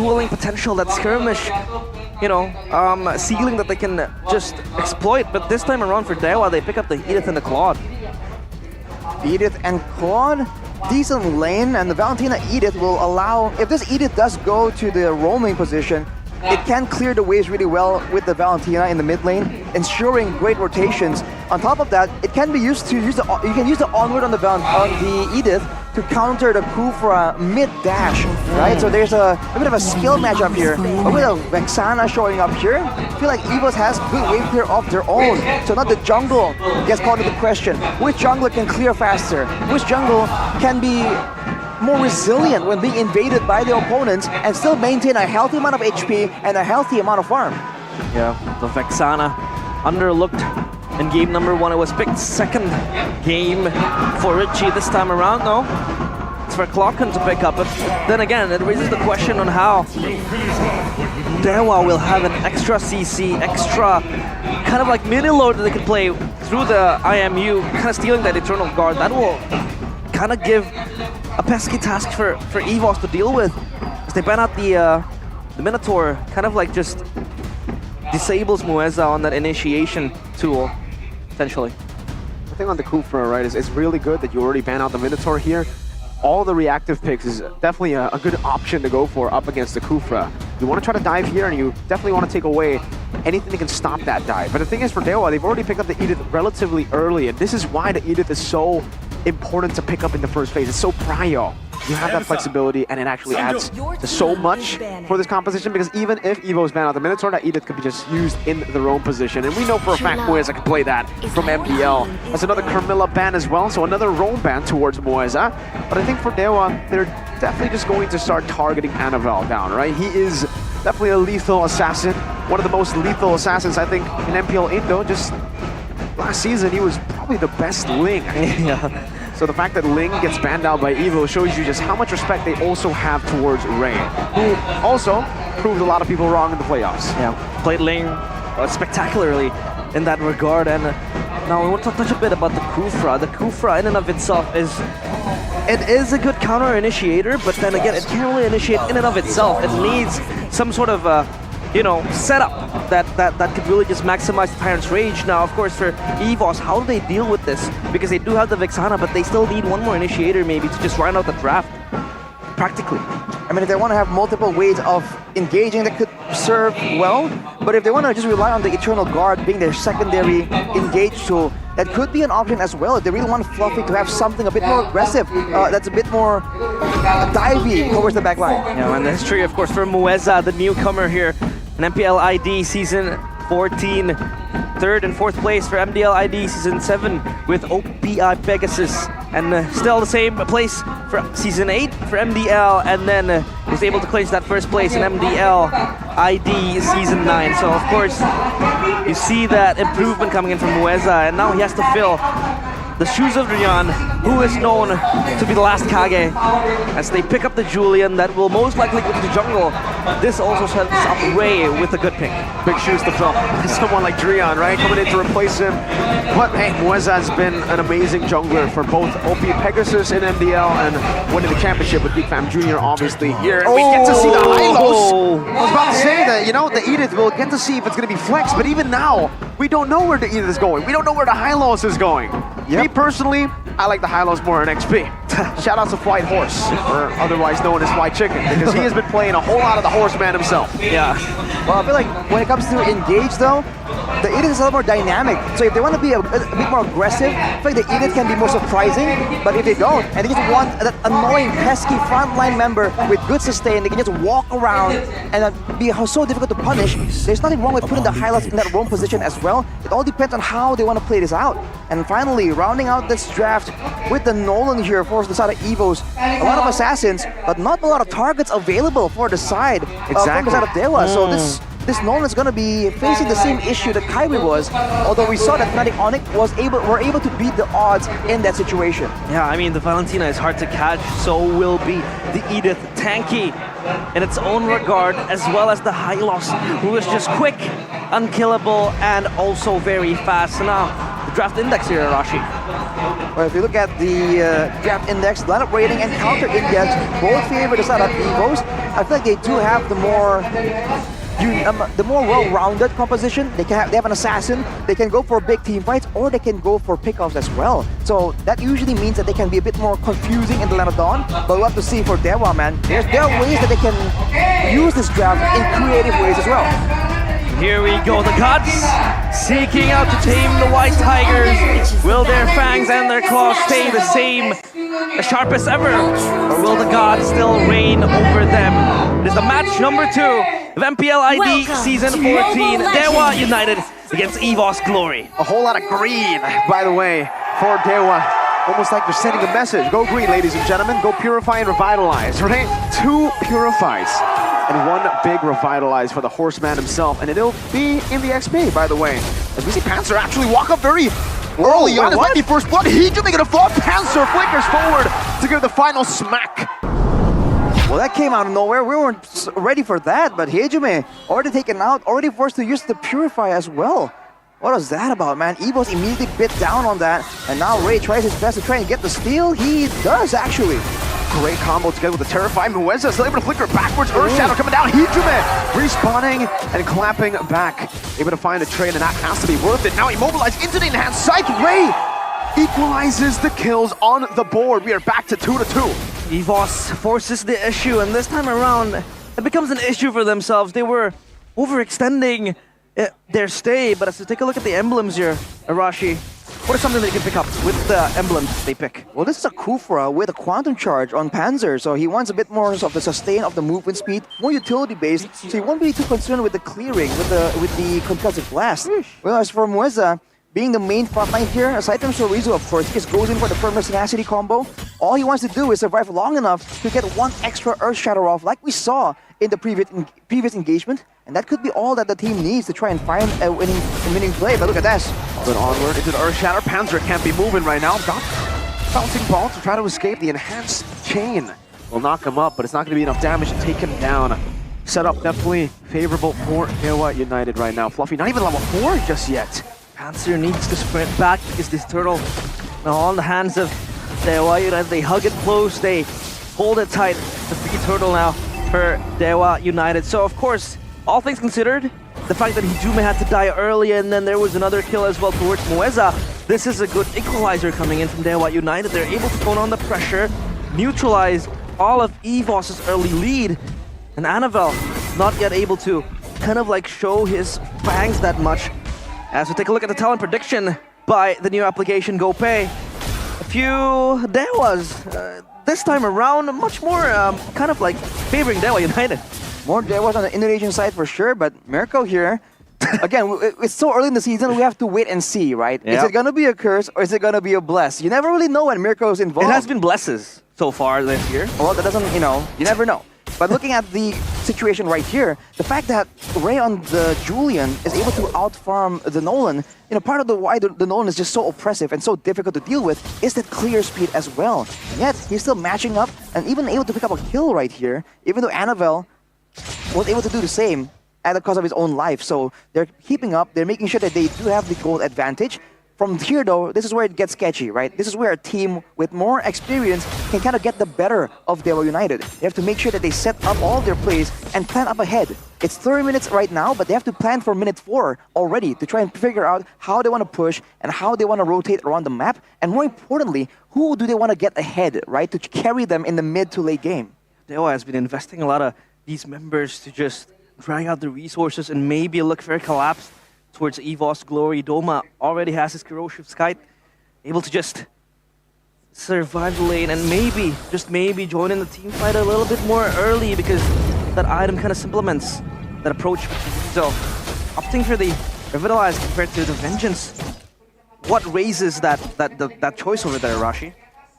dueling potential, that skirmish, you know, ceiling that they can just exploit. But this time around for Dewa, they pick up the Edith and the Claude. Edith and Claude, decent lane, and the Valentina Edith will allow, if this Edith does go to the roaming position, it can clear the waves really well with the Valentina in the mid lane, ensuring great rotations. On top of that, it can be used to use the, you can use the onward on the Edith to counter the Kufra mid dash, right? So there's a bit of a skill matchup here. But with a Vexana showing up here, I feel like Evos has good wave clear of their own. So not the jungle gets called into question. Which jungler can clear faster? Which jungle can be more resilient when being invaded by the opponents and still maintain a healthy amount of HP and a healthy amount of farm? Yeah, the Vexana underlooked in game number 1. It was picked second game for Richie this time around. No, it's for Clocken to pick up. But then again, it raises the question on how Dewa will have an extra CC, extra kind of like mini load that they can play through the IMU, kind of stealing that Eternal Guard. That will kind of give a pesky task for Evos to deal with, as they ban out the Minotaur, kind of like just disables Mueza on that initiation tool, essentially. The thing on the Kufra, right, is it's really good that you already ban out the Minotaur here. All the reactive picks is definitely a good option to go for up against the Kufra. You want to try to dive here, and you definitely want to take away anything that can stop that dive. But the thing is, for Dewa, they've already picked up the Edith relatively early, and this is why the Edith is so important to pick up in the first phase. It's so prio. You have that flexibility, and it actually adds to so much for this composition, because even if Evos ban out the Minotaur, that Edith could be just used in the roam position. And we know for a fact Mueza can play that from MPL. That's another Carmilla ban as well, so another roam ban towards Mueza. But I think for Dewa, they're definitely just going to start targeting Annabelle down, right? He is definitely a lethal assassin. One of the most lethal assassins, I think, in MPL Indo. Just last season, he was probably the best Ling. Yeah. So the fact that Ling gets banned out by Evo shows you just how much respect they also have towards Ray, who also proved a lot of people wrong in the playoffs. Yeah, played Ling spectacularly in that regard. And now we want to touch a bit about the Kufra. The Kufra in and of itself is a good counter initiator, but then again, it can't really initiate in and of itself. It needs some sort of you know, setup that could really just maximize the Tyrant's Rage. Now, of course, for Evos, how do they deal with this? Because they do have the Vexana, but they still need one more initiator maybe to just round out the draft, practically. I mean, if they want to have multiple ways of engaging, that could serve well. But if they want to just rely on the Eternal Guard being their secondary engage tool, that could be an option as well. If they really want Fluffy to have something a bit more aggressive, that's a bit more divey towards the back line. Yeah, and the history, of course, for Mueza, the newcomer here, an MPL ID Season 14, third and fourth place for MDL ID Season 7 with OPI Pegasus, and still the same place for Season 8 for MDL, and then was able to clinch that first place in MDL ID Season 9. So of course, you see that improvement coming in from Mueza, and now he has to fill the shoes of Ryan, who is known to be the last Kage, as they pick up the Julian that will most likely go to the jungle. This also sets up Ray with a good pick. Big shoes to fill. Someone like Drian, right, coming in to replace him. But hey, Mueza has been an amazing jungler for both OP Pegasus in MDL and winning the championship with Big Fam Jr. obviously here. And we get to see the Hylos. I was about to say that, you know, the Edith will get to see if it's going to be Flex, but even now, we don't know where the Edith is going. We don't know where the Hylos is going. Yep. Me personally, I like the Hylos more in XP. Shout out to White Horse, or otherwise known as White Chicken, because he has been playing a whole lot of the Horseman himself. Yeah. Well, I feel like when it comes to engage though, the Edith is a lot more dynamic. So if they want to be a bit more aggressive, I feel like the Edith can be more surprising. But if they don't, and they just want that annoying, pesky frontline member with good sustain, they can just walk around and be so difficult to punish. There's nothing wrong with putting the highlights in that roam position as well. It all depends on how they want to play this out. And finally, rounding out this draft with the Nolan here for the side of Evos. A lot of assassins, but not a lot of targets available for the side from the side of Dewa. So this Nolan is going to be facing the same issue that Kyrie was, although we saw that Fnatic Onyx were able to beat the odds in that situation. Yeah, I mean, the Valentina is hard to catch, so will be the Edith, tanky in its own regard, as well as the Hylos, who is just quick, unkillable, and also very fast. So now, the draft index here, Arashi? Well, if you look at the draft index, lineup rating, and counter index, both favor the side of Evos. I feel like they do have the more well-rounded composition. They have an assassin. They can go for big team fights, or they can go for pickoffs as well. So that usually means that they can be a bit more confusing in the Land of Dawn. But we'll have to see for Dewa, man. There are ways that they can use this draft in creative ways as well. Here we go, the gods seeking out to tame the white tigers. Will their fangs and their claws stay the same, as sharp as ever? Or will the gods still reign over them? It is the match number 2 of MPL ID Season 14, Dewa United against Evos Glory. A whole lot of green, by the way, for Dewa. Almost like they're sending a message. Go green, ladies and gentlemen. Go purify and revitalize, right? 2 purifies and 1 big revitalize for the horseman himself. And it'll be in the XP, by the way. As we see Panzer actually walk up very early on. It might be first blood. Heejumi gonna fall. Panzer flickers forward to give the final smack. Well, that came out of nowhere. We weren't ready for that, but Heejumi already taken out, already forced to use the Purify as well. What was that about, man? Evos immediately bit down on that, and now Ray tries his best to try and get the steal. He does, actually. Great combo together with the Terrify. Mueza still able to flicker backwards. Earth Shadow coming down. Heejumi respawning and clapping back. Able to find a trade, and that has to be worth it. Now immobilized into the enhanced sight. Ray equalizes the kills on the board. We are back to 2-2. Evos forces the issue, and this time around, it becomes an issue for themselves. They were overextending their stay, but as we take a look at the emblems here, Arashi, what is something that you can pick up with the emblems they pick? Well, this is a Kufra with a Quantum Charge on Panzer, so he wants a bit more of the sustain of the movement speed, more utility-based, so he won't be too concerned with the clearing, with the concussive blast. Well, as for Mueza, being the main frontline here, aside from Chorizo, of course, he just goes in for the permanent tenacity combo. All he wants to do is survive long enough to get 1 extra Earth Shatter off, like we saw in the previous engagement. And that could be all that the team needs to try and find a winning play. But look at this. Then onward into the Earth Shatter. Panzer can't be moving right now. Got bouncing ball to try to escape. The enhanced chain will knock him up, but it's not going to be enough damage to take him down. Setup definitely favorable for Dewa United right now. Fluffy, not even level 4 just yet. Panzer needs to sprint back because this turtle now on the hands of Dewa United. They hug it close, they hold it tight. The free turtle now for Dewa United. So of course, all things considered, the fact that Heejumi had to die early and then there was another kill as well towards Mueza, this is a good equalizer coming in from Dewa United. They're able to tone on the pressure, neutralize all of Evos' early lead, and Annabelle not yet able to kind of like show his fangs that much. As we take a look at the talent prediction by the new application GoPay, a few Dewas this time around, much more kind of like favoring Dewa United. More Dewas on the Indonesian side for sure, but Mirko here, again, it's so early in the season, we have to wait and see, right? Yep. Is it going to be a curse or is it going to be a bless? You never really know when Mirko's involved. It has been blesses so far this year. Well, that doesn't, you never know. But looking at the situation right here, the fact that Ray on the Julian is able to outfarm the Nolan, part of the why the Nolan is just so oppressive and so difficult to deal with is that clear speed as well. And yet, he's still matching up and even able to pick up a kill right here, even though Annabelle was able to do the same at the cost of his own life. So they're keeping up, they're making sure that they do have the goal advantage. From here though, this is where it gets sketchy, right? This is where a team with more experience can kind of get the better of Dewa United. They have to make sure that they set up all their plays and plan up ahead. It's 30 minutes right now, but they have to plan for minute 4 already to try and figure out how they want to push and how they want to rotate around the map. And more importantly, who do they want to get ahead, right? To carry them in the mid to late game. Dewa has been investing a lot of these members to just drag out the resources and maybe look for a collapse towards Evos Glory. Doma already has his corrosive kite, able to just survive the lane and maybe, just maybe, join in the team fight a little bit more early because that item kind of supplements that approach. So, opting for the Revitalize compared to the Vengeance, what raises that choice over there, Rashi?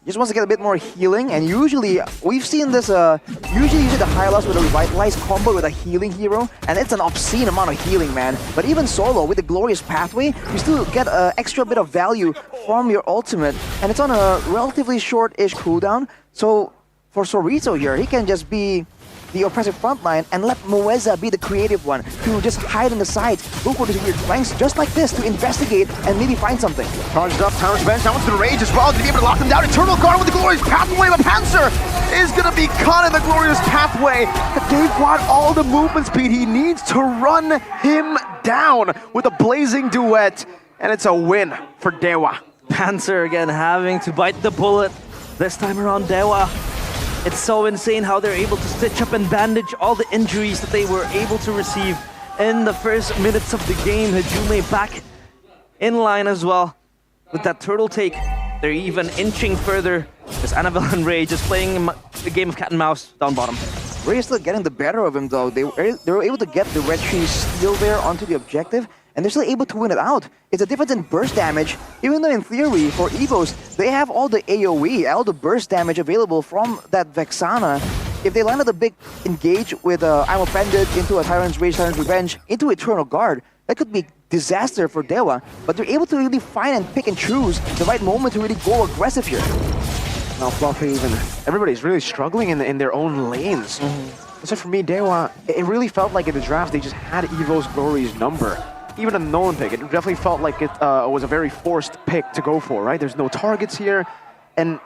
Just wants to get a bit more healing, and usually we've seen this. Usually you see the Hylos with a Revitalize combo with a healing hero, and it's an obscene amount of healing, man. But even solo with the Glorious Pathway, you still get an extra bit of value from your ultimate, and it's on a relatively short-ish cooldown. So for Chorizo here, he can just be the oppressive front line and let Moeza be the creative one to just hide on the sides, look for these weird flanks just like this to investigate and maybe find something. Charged up, Tower's bench, now into the rage as well to be able to lock them down. Eternal Guard with the Glorious Pathway, but Panzer is going to be caught in the Glorious Pathway. But they've got all the movement speed he needs to run him down with a blazing duet, and it's a win for Dewa. Panzer again having to bite the bullet. This time around, Dewa. It's so insane how they're able to stitch up and bandage all the injuries that they were able to receive in the first minutes of the game. Hajime back in line as well with that turtle take. They're even inching further as Annabelle and Ray just playing a game of cat and mouse down bottom. Ray is still getting the better of him though. They were able to get the red tree steal there onto the objective, and they're still able to win it out. It's a difference in burst damage, even though in theory, for Evos, they have all the AoE, all the burst damage available from that Vexana. If they land at a big engage with I'm Offended into a Tyrant's Rage, Tyrant's Revenge, into Eternal Guard, that could be disaster for Dewa, but they're able to really find and pick and choose the right moment to really go aggressive here. Now Fluffy, even everybody's really struggling in their own lanes. Except for me, Dewa, it really felt like in the draft they just had Evo's Glory's number. Even a Nolan pick, it definitely felt like it was a very forced pick to go for, right? There's no targets here, and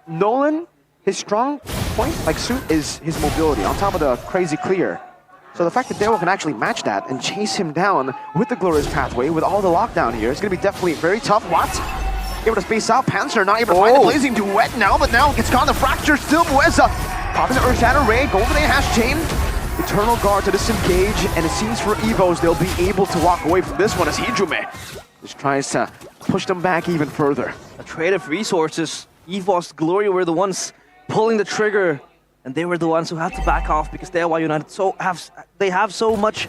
Nolan, his strong point, like suit, is his mobility on top of the crazy clear. So the fact that Dewa can actually match that and chase him down with the Glorious Pathway, with all the lockdown here, it's going to be definitely very tough. What? Able to space out. Panzer not able to find the blazing duet now, but now gets caught in the fracture. Still Moeza popping the Earth Shatter Ray, going for the hash chain. Eternal Guard to disengage, and it seems for Evos they'll be able to walk away from this one as Hijime just tries to push them back even further. A trade of resources. Evos Glory were the ones pulling the trigger, and they were the ones who had to back off because Dewa United have so much,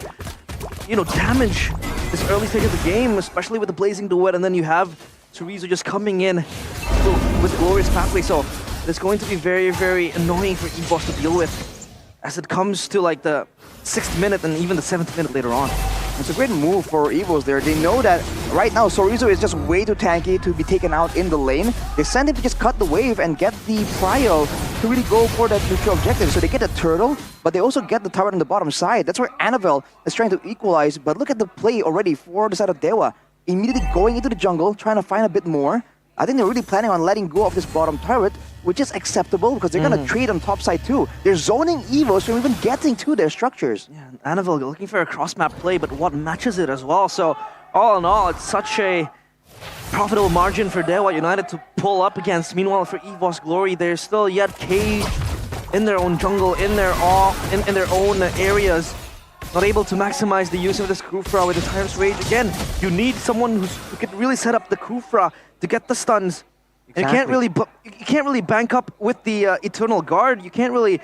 damage this early stage of the game, especially with the blazing duet, and then you have Chorizo just coming in with the Glorious Pathway, so it's going to be very, very annoying for Evos to deal with as it comes to like the 6th minute and even the 7th minute later on. It's a great move for Evos there. They know that right now Chorizo is just way too tanky to be taken out in the lane. They send him to just cut the wave and get the prio to really go for that neutral objective. So they get the turtle, but they also get the turret on the bottom side. That's where Annabelle is trying to equalize, but look at the play already for the side of Dewa. Immediately going into the jungle, trying to find a bit more. I think they're really planning on letting go of this bottom turret, which is acceptable because they're going to trade on top side too. They're zoning Evos from even getting to their structures. Yeah, Annabelle looking for a cross-map play, but what matches it as well. So all in all, it's such a profitable margin for Dewa United to pull up against. Meanwhile, for Evos Glory, they're still yet caged in their own jungle, in their own areas. Not able to maximize the use of this Kufra with the Tyrant's Rage. Again, you need someone who can really set up the Kufra to get the stuns. Exactly. And you can't really bank up with the Eternal Guard. You can't really,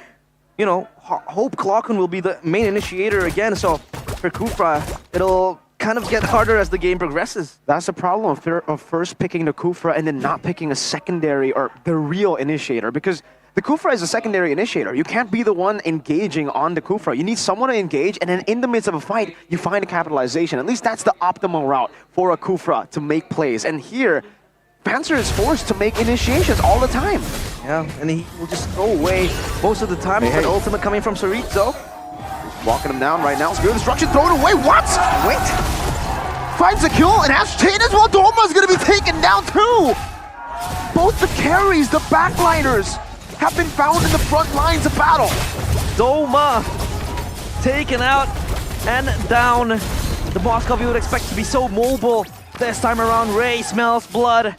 hope Clocken will be the main initiator again. So for Kufra, it'll kind of get harder as the game progresses. That's the problem of first picking the Kufra and then not picking a secondary or the real initiator, because the Kufra is a secondary initiator. You can't be the one engaging on the Kufra. You need someone to engage, and then in the midst of a fight, you find a capitalization. At least that's the optimal route for a Kufra to make plays. And here, Panzer is forced to make initiations all the time. Yeah, and he will just throw away most of the time. With an ultimate coming from Chorizo. Walking him down right now. Spirit Destruction thrown away. What? Wait. Finds a kill, and Ash Chain as well. Doma's going to be taken down too. Both the carries, the backliners, have been found in the front lines of battle. Doma taken out and down. The Moskov you would expect to be so mobile. This time around, Ray smells blood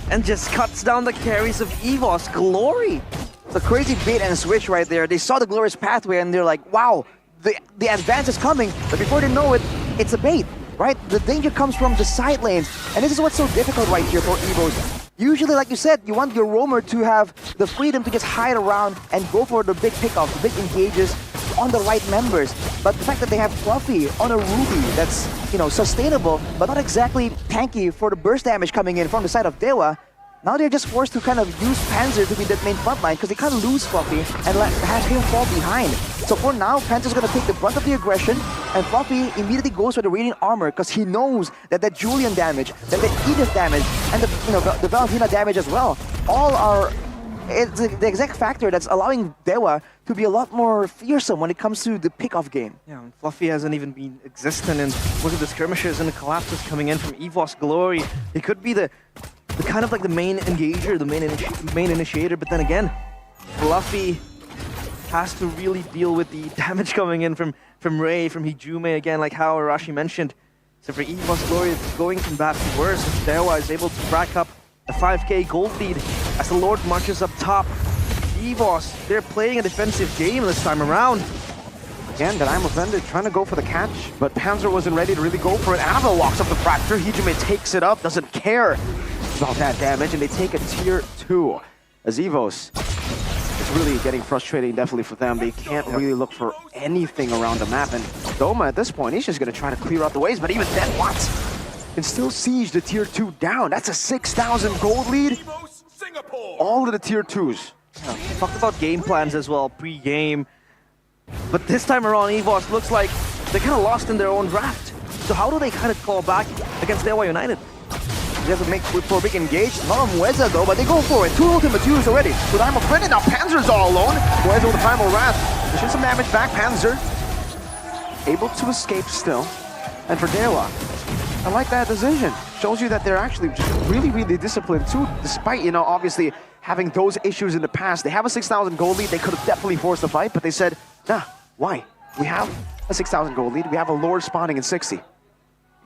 and just cuts down the carries of Evos Glory. It's a crazy bait and switch right there. They saw the Glorious Pathway and they're like, wow, the advance is coming. But before they know it, it's a bait, right? The danger comes from the side lanes. And this is what's so difficult right here for Evos. Usually, like you said, you want your roamer to have the freedom to just hide around and go for the big pickoffs, the big engages on the right members. But the fact that they have Fluffy on a Ruby that's, sustainable, but not exactly tanky for the burst damage coming in from the side of Dewa, now they're just forced to kind of use Panzer to be that main front line because they can't lose Fluffy and have him fall behind. So for now, Panzer's going to take the brunt of the aggression, and Fluffy immediately goes for the Radiant Armor because he knows that the Julian damage, that the Edith damage, and the Valentina damage as well, all are it's the exact factor that's allowing Dewa to be a lot more fearsome when it comes to the pick-off game. Yeah, and Fluffy hasn't even been existent, and look at the skirmishes and the collapses coming in from Evos Glory. He could be the kind of like the main engager, the main initiator, but then again, Fluffy has to really deal with the damage coming in from Ray, from Hijume again, like how Arashi mentioned. So for Evos Glory, it's going from bad to worse. As Dewa is able to rack up a 5k gold lead as the Lord marches up top. Evos, they're playing a defensive game this time around. Again, that I'm offended, trying to go for the catch, but Panzer wasn't ready to really go for it. Annabelle walks up the fracture, Hijume takes it up, doesn't care about that damage, and they take a tier 2. As Evos, it's really getting frustrating, definitely for them. They can't really look for anything around the map, and Doma at this point, he's just going to try to clear out the waves, but even then, what? Can still siege the tier 2 down. That's a 6,000 gold lead. All of the tier 2s. Yeah, we talked about game plans as well, pre-game. But this time around, Evos looks like they're kind of lost in their own draft. So how do they kind of call back against Dewa United? They have to make for a big engage. Not on Mueza though, but they go for it. 2 ultimate use already. But I'm offended now. Panzer's all alone. Mueza with the Primal Wrath. Pushing some damage back. Panzer able to escape still. And for Dewa, I like that decision. Shows you that they're actually just really, really disciplined too, despite, you know, obviously having those issues in the past. They have a 6,000 gold lead. They could have definitely forced the fight, but they said, nah, why? We have a 6,000 gold lead. We have a Lord spawning in 60.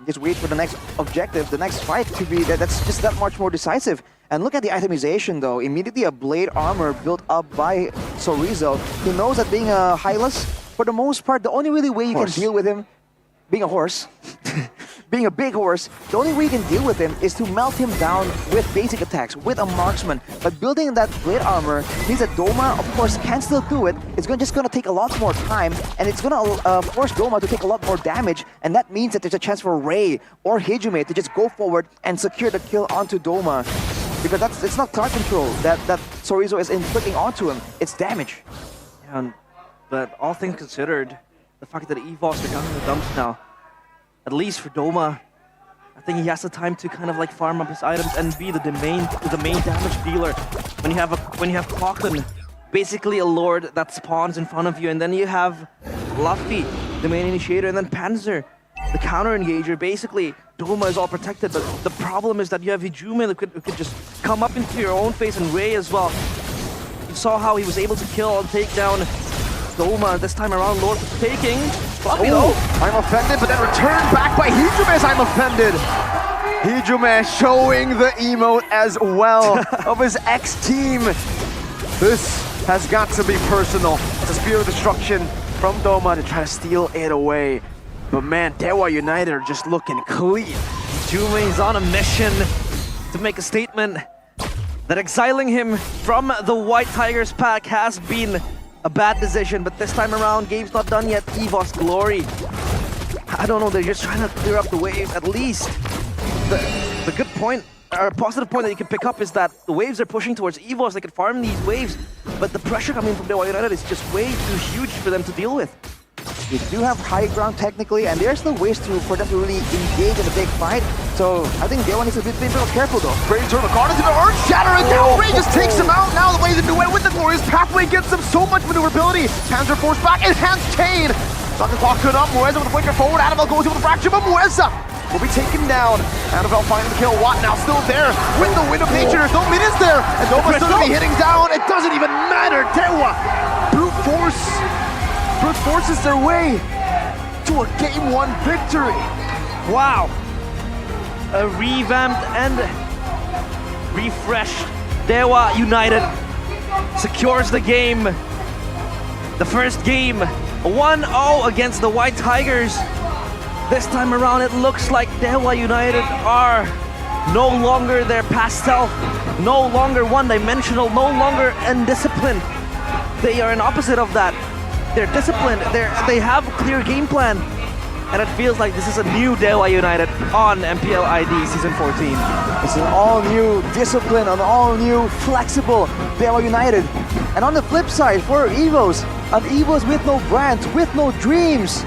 Just wait for the next objective, the next fight to be that's just that much more decisive. And look at the itemization though. Immediately a blade armor built up by Sorizo, who knows that being a Hylas, for the most part, the only really way you can deal with him, being a horse, being a big horse, the only way you can deal with him is to melt him down with basic attacks, with a marksman. But building that blade armor means that Doma, of course, can still do it. It's just going to take a lot more time, and it's going to force Doma to take a lot more damage, and that means that there's a chance for Ray or Hijume to just go forward and secure the kill onto Doma. Because it's not card control that Sorizo is inflicting onto him, it's damage. Yeah, but all things considered, the fact that Evos are down in the dumps now, at least for Doma, I think he has the time to kind of like farm up his items and be the main damage dealer. When you have Clockton, basically a Lord that spawns in front of you, and then you have Luffy, the main initiator, and then Panzer, the counter engager. Basically, Doma is all protected, but the problem is that you have Hijume that could just come up into your own face, and Ray as well. You saw how he was able to kill and take down Doma this time around. Lord was taking Fluffy though. I'm offended, but then returned back by Hijume as I'm offended. Hijume showing the emote as well of his ex-team. This has got to be personal. It's a Spear of Destruction from Doma to try to steal it away. But man, Dewa United are just looking clean. Hijume is on a mission to make a statement that exiling him from the White Tigers pack has been a bad decision, but this time around, game's not done yet. Evos Glory, I don't know, they're just trying to clear up the waves. At least the good point, or positive point that you can pick up is that the waves are pushing towards Evos. They can farm these waves, but the pressure coming from Dewa United is just way too huge for them to deal with. They do have high ground technically, and there's no ways for them to really engage in a big fight. So I think Dewa needs to be a bit more careful though. Great turn of Card into the Earth Shatter, and down Ray just takes him out. Now the way to do it with the Glorious Pathway gets them so much maneuverability. Panzer forced back, enhanced chain. Sucker clock good up, Mueza with a flicker forward. Annabelle goes in with a fracture, but Mueza will be taken down. Annabelle finding the kill. Watt now still there with the Wind of Nature. There's no minions there, and Doma's still gonna be hitting down. It doesn't even matter. Dewa brute forces their way to a Game 1 victory. Wow. A revamped and refreshed Dewa United secures the game. The first game, 1-0 against the White Tigers. This time around, it looks like Dewa United are no longer their past self, no longer one-dimensional, no longer undisciplined. They are an opposite of that. They're disciplined, they have a clear game plan, and it feels like this is a new Dewa United on MPL ID Season 14. It's an all-new discipline, an all-new flexible Dewa United. And on the flip side, for Evos, an Evos with no brands, with no dreams.